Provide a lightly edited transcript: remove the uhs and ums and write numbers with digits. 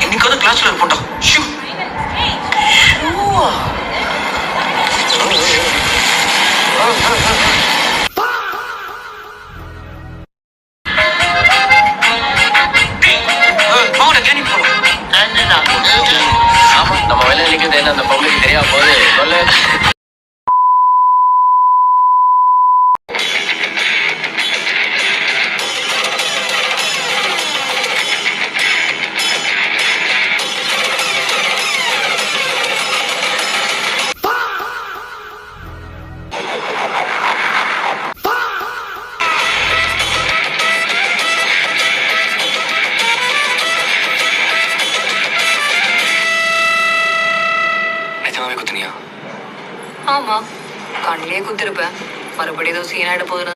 இன்னைக்காவது கிளாஸ்ல போட்டோம். நம்ம வேலை நிற்கிறது என்ன அந்த பொம்பளைக்கு தெரியாம போது சொல்லு. நிஜமாவே குத்துனியா? ஆமா, கண்ணிலே குத்திருப்பேன். மறுபடியும் ஏதோ சீனாயிட போகுது.